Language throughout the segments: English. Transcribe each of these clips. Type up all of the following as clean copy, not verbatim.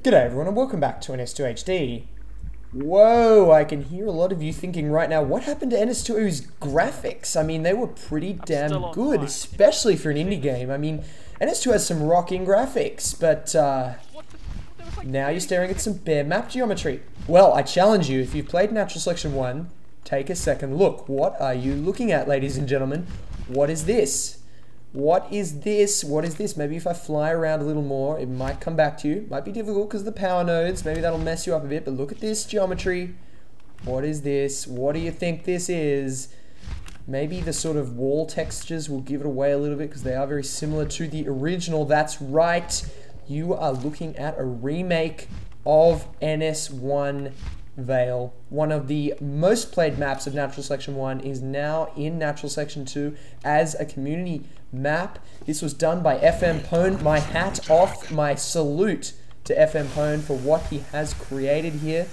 G'day everyone and welcome back to NS2HD. Whoa, I can hear a lot of you thinking right now, what happened to NS2's graphics? I mean, they were pretty damn good, especially for an indie game. I mean, NS2 has some rocking graphics, but now you're staring at some bare map geometry. Well, I challenge you, if you've played Natural Selection 1, take a second look. What are you looking at, ladies and gentlemen? What is this? What is this? What is this? Maybe if I fly around a little more, it might come back to you. Might be difficult because of the power nodes. Maybe that'll mess you up a bit, but look at this geometry. What is this? What do you think this is? Maybe the sort of wall textures will give it away a little bit because they are very similar to the original. That's right. You are looking at a remake of NS1 Veil. One of the most played maps of Natural Selection 1 is now in Natural Selection 2 as a community map. This was done by fmpone. My hat off, my salute to fmpone for what he has created here.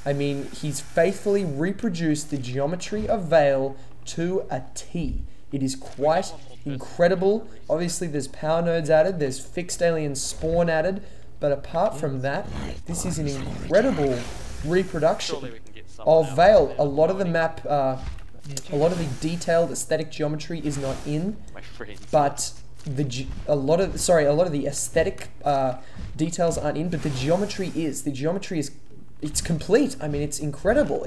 I mean, he's faithfully reproduced the geometry of Veil to a T. It is quite incredible. Obviously, there's power nodes added, there's fixed alien spawn added, but apart from that, this is an incredible reproduction of Veil. A lot of the map, a lot of the detailed aesthetic geometry is not in, but a lot of the aesthetic details aren't in, but the geometry is. The geometry is, it's complete. I mean, it's incredible.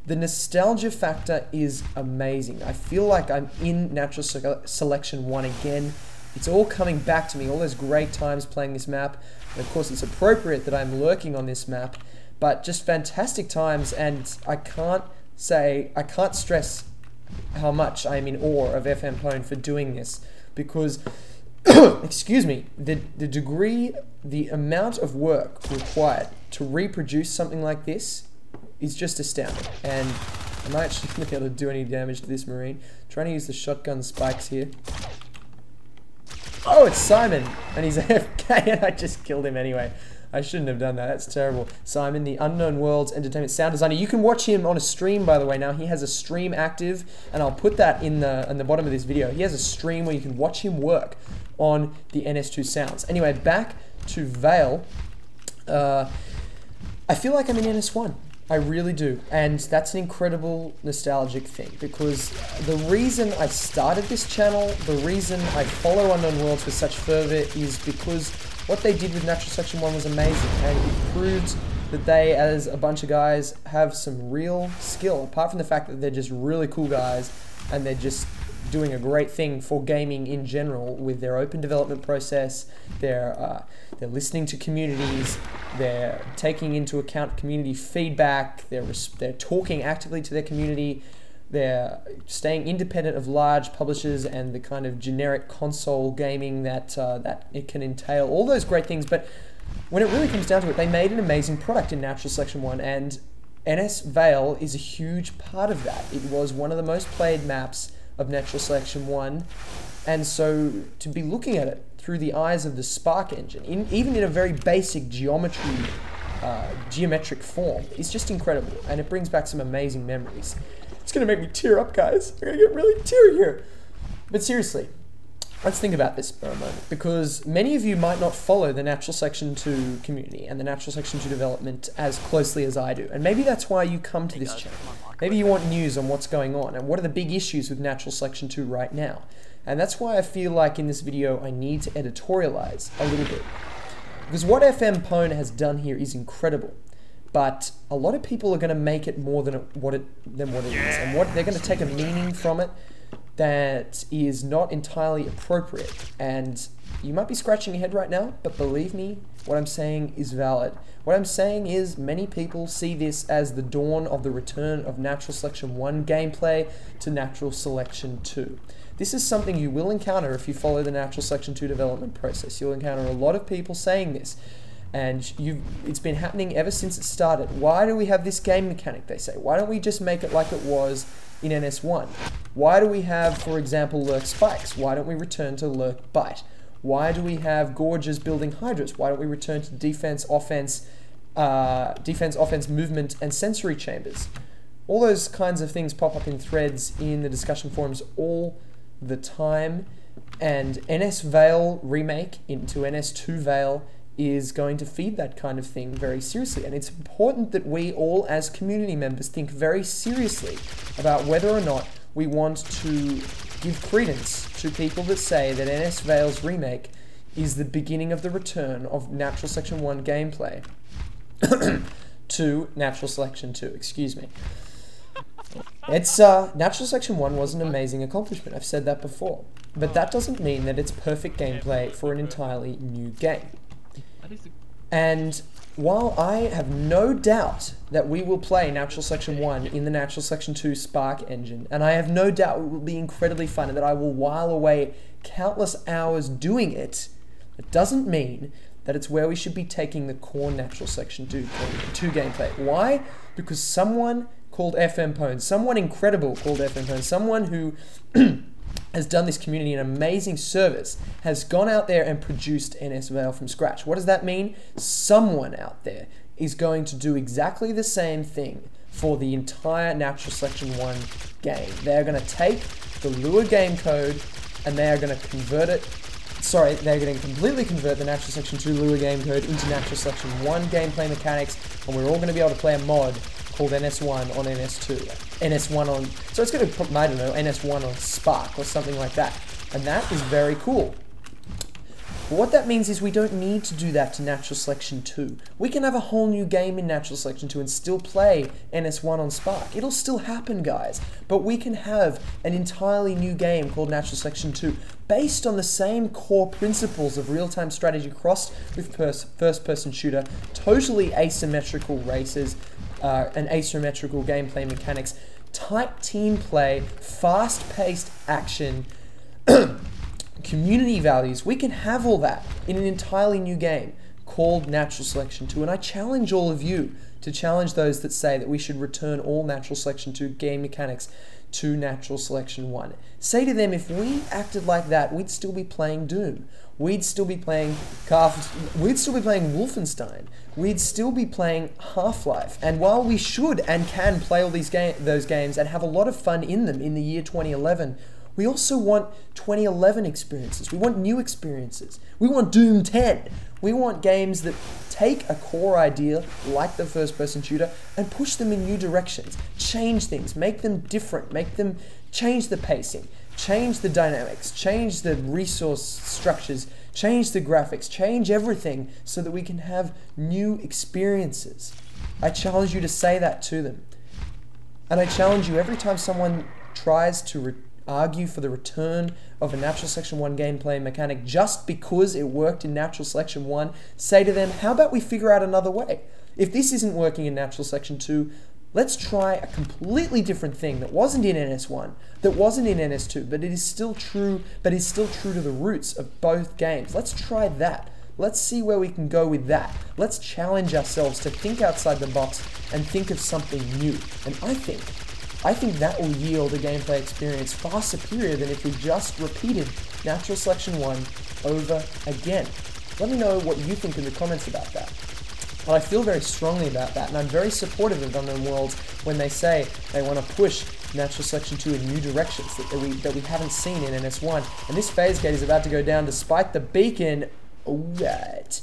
The nostalgia factor is amazing. I feel like I'm in Natural Selection 1 again. It's all coming back to me, all those great times playing this map. And of course, it's appropriate that I'm lurking on this map, but just fantastic times, and I can't stress how much I am in awe of fmpone for doing this, because, excuse me, the degree, the amount of work required to reproduce something like this is just astounding, and I'm not actually going to be able to do any damage to this Marine. Trying to use the shotgun spikes here. Oh, it's Simon, and he's AFK, and I just killed him anyway. I shouldn't have done that. That's terrible. Simon, the Unknown Worlds Entertainment sound designer. You can watch him on a stream, by the way. Now he has a stream active, and I'll put that in the bottom of this video. He has a stream where you can watch him work on the NS2 sounds. Anyway, back to Veil. I feel like I'm in NS1. I really do, and that's an incredible nostalgic thing, because the reason I started this channel, the reason I follow Unknown Worlds with such fervor is because what they did with Natural Selection 1 was amazing, and it proved that they, as a bunch of guys, have some real skill, apart from the fact that they're just really cool guys, and they're just doing a great thing for gaming in general with their open development process. They're listening to communities, they're taking into account community feedback, they're talking actively to their community, they're staying independent of large publishers and the kind of generic console gaming that it can entail, all those great things. But when it really comes down to it, they made an amazing product in Natural Selection 1, and NS Veil is a huge part of that. It was one of the most played maps of Natural Selection 1, and so to be looking at it through the eyes of the Spark engine, even in a very basic geometric form, is just incredible, and it brings back some amazing memories. It's gonna make me tear up, guys. I'm gonna get really teary here. But seriously, let's think about this for a moment, because many of you might not follow the Natural Selection 2 community and the Natural Selection 2 development as closely as I do, and maybe that's why you come to this channel. Maybe you want news on what's going on and what are the big issues with Natural Selection 2 right now. And that's why I feel like in this video I need to editorialize a little bit. Because what fmpone has done here is incredible, but a lot of people are going to make it more than what it is, and they're going to take a meaning from it that is not entirely appropriate. And you might be scratching your head right now, but believe me, what I'm saying is valid. What I'm saying is many people see this as the dawn of the return of Natural Selection 1 gameplay to Natural Selection 2. This is something you will encounter if you follow the Natural Selection 2 development process. You'll encounter a lot of people saying this, and it's been happening ever since it started. Why do we have this game mechanic, they say? Why don't we just make it like it was in NS1? Why do we have, for example, lurk spikes? Why don't we return to lurk bite? Why do we have gorges building hydras? Why don't we return to defense, offense, movement, and sensory chambers? All those kinds of things pop up in threads in the discussion forums all the time, and NS Veil remake into NS2 Veil is going to feed that kind of thing very seriously. And it's important that we all as community members think very seriously about whether or not we want to give credence to people that say that NS Veil's remake is the beginning of the return of Natural Selection 1 gameplay to Natural Selection 2, excuse me. It's, Natural Selection 1 was an amazing accomplishment, I've said that before. But that doesn't mean that it's perfect gameplay for an entirely new game. And while I have no doubt that we will play Natural Selection 1 in the Natural Selection 2 Spark engine, and I have no doubt it will be incredibly fun and that I will while away countless hours doing it, it doesn't mean that it's where we should be taking the core Natural Selection 2 gameplay. Why? Because someone called fmpone, someone incredible called fmpone, someone who has done this community an amazing service, has gone out there and produced NS Veil from scratch. What does that mean? Someone out there is going to do exactly the same thing for the entire Natural Selection 1 game. They're going to take the Lua game code and they are going to convert it. Sorry, they're going to completely convert the Natural Selection 2 Lua game code into Natural Selection 1 gameplay mechanics, and we're all going to be able to play a mod called NS1 on NS2. NS1 on, so it's going to, I don't know, NS1 on Spark or something like that. And that is very cool. But what that means is we don't need to do that to Natural Selection 2. We can have a whole new game in Natural Selection 2 and still play NS1 on Spark. It'll still happen, guys. But we can have an entirely new game called Natural Selection 2 based on the same core principles of real-time strategy crossed with first-person shooter, totally asymmetrical races, and asymmetrical gameplay mechanics, tight team play, fast-paced action, community values. We can have all that in an entirely new game called Natural Selection 2, and I challenge all of you to challenge those that say that we should return all Natural Selection 2 game mechanics to Natural Selection 1. Say to them, if we acted like that, we'd still be playing Doom. We'd still be playing we'd still be playing Wolfenstein. We'd still be playing Half-Life. And while we should and can play all those games and have a lot of fun in them in the year 2011, we also want 2011 experiences. We want new experiences. We want Doom 10. We want games that take a core idea like the first-person shooter and push them in new directions, change things, make them different, make them change the pacing, change the dynamics, change the resource structures, change the graphics, change everything so that we can have new experiences. I challenge you to say that to them. And I challenge you every time someone tries to argue for the return of a Natural Selection 1 gameplay mechanic just because it worked in Natural Selection 1, say to them, how about we figure out another way? If this isn't working in Natural Selection 2, let's try a completely different thing that wasn't in NS1, that wasn't in NS2, but it is still true, to the roots of both games. Let's try that. Let's see where we can go with that. Let's challenge ourselves to think outside the box and think of something new. And I think that will yield a gameplay experience far superior than if we just repeated Natural Selection 1 over again. Let me know what you think in the comments about that. But I feel very strongly about that, and I'm very supportive of Unknown Worlds when they say they want to push Natural Selection 2 in new directions that we haven't seen in NS1. And this phase gate is about to go down despite the beacon. Alright.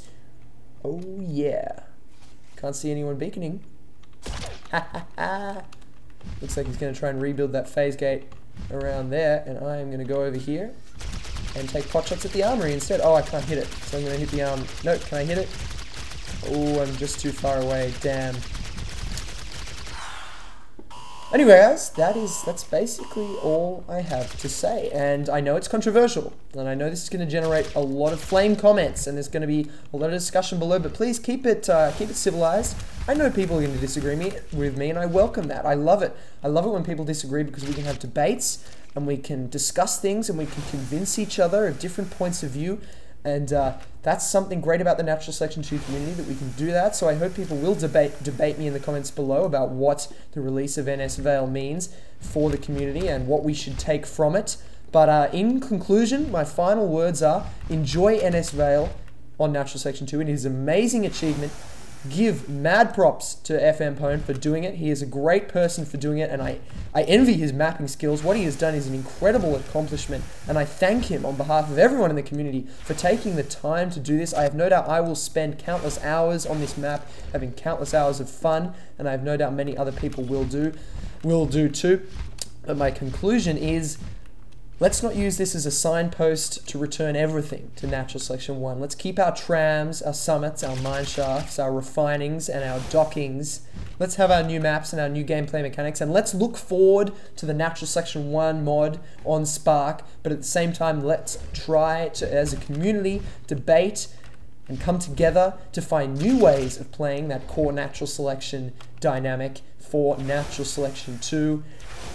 Oh yeah. Can't see anyone beaconing. Ha ha ha. Looks like he's going to try and rebuild that phase gate around there, and I am going to go over here and take pot shots at the armory instead. Oh, I can't hit it, so I'm going to hit the arm. Nope, can I hit it? Oh, I'm just too far away, damn. Anyway, guys, that's basically all I have to say, and I know it's controversial, and I know this is going to generate a lot of flame comments, and there's going to be a lot of discussion below, but please keep it civilized. I know people are going to disagree with me, and I welcome that. I love it. I love it when people disagree because we can have debates, and we can discuss things, and we can convince each other of different points of view, and that's something great about the Natural Selection 2 community, that we can do that. So I hope people will debate me in the comments below about what the release of NS Veil means for the community and what we should take from it. But in conclusion, my final words are, enjoy NS Veil on Natural Selection 2. It is an amazing achievement. give mad props to fmpone for doing it. He is a great person for doing it, and I envy his mapping skills. What he has done is an incredible accomplishment, and I thank him on behalf of everyone in the community for taking the time to do this. I have no doubt I will spend countless hours on this map, having countless hours of fun, and I have no doubt many other people will do too. But my conclusion is, let's not use this as a signpost to return everything to Natural Selection 1. Let's keep our trams, our summits, our mine shafts, our refinings, and our dockings. Let's have our new maps and our new gameplay mechanics, and let's look forward to the Natural Selection 1 mod on Spark, but at the same time, let's try to, as a community, debate and come together to find new ways of playing that core Natural Selection dynamic for Natural Selection 2.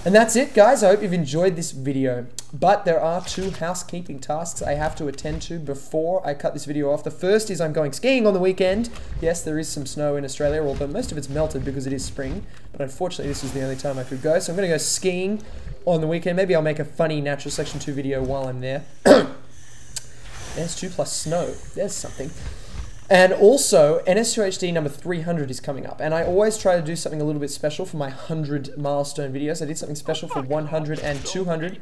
And that's it, guys. I hope you've enjoyed this video. But there are 2 housekeeping tasks I have to attend to before I cut this video off. The first is I'm going skiing on the weekend. Yes, there is some snow in Australia, although most of it's melted because it is spring. But unfortunately, this is the only time I could go. So I'm going to go skiing on the weekend. Maybe I'll make a funny Natural Selection 2 video while I'm there. NS2 plus snow. There's something. And also, NS2HD number 300 is coming up. And I always try to do something a little bit special for my 100 milestone videos. I did something special for 100 and 200.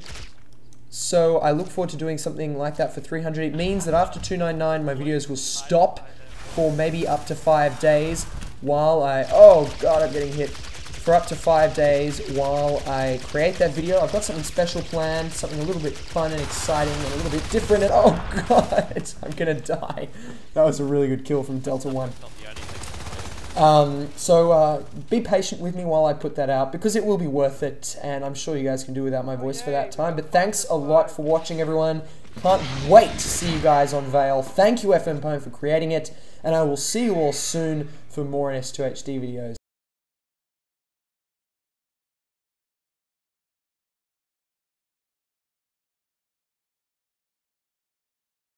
So I look forward to doing something like that for 300. It means that after 299, my videos will stop for maybe up to 5 days while I... Oh god, I'm getting hit. For up to 5 days while I create that video. I've got something special planned, something a little bit fun and exciting and a little bit different, and oh god, I'm gonna die. That was a really good kill from Delta 1. So be patient with me while I put that out, because it will be worth it, and I'm sure you guys can do without my voice for that time. But thanks a lot for watching, everyone. Can't wait to see you guys on Veil. Thank you, fmpone, for creating it, and I will see you all soon for more NS2HD videos.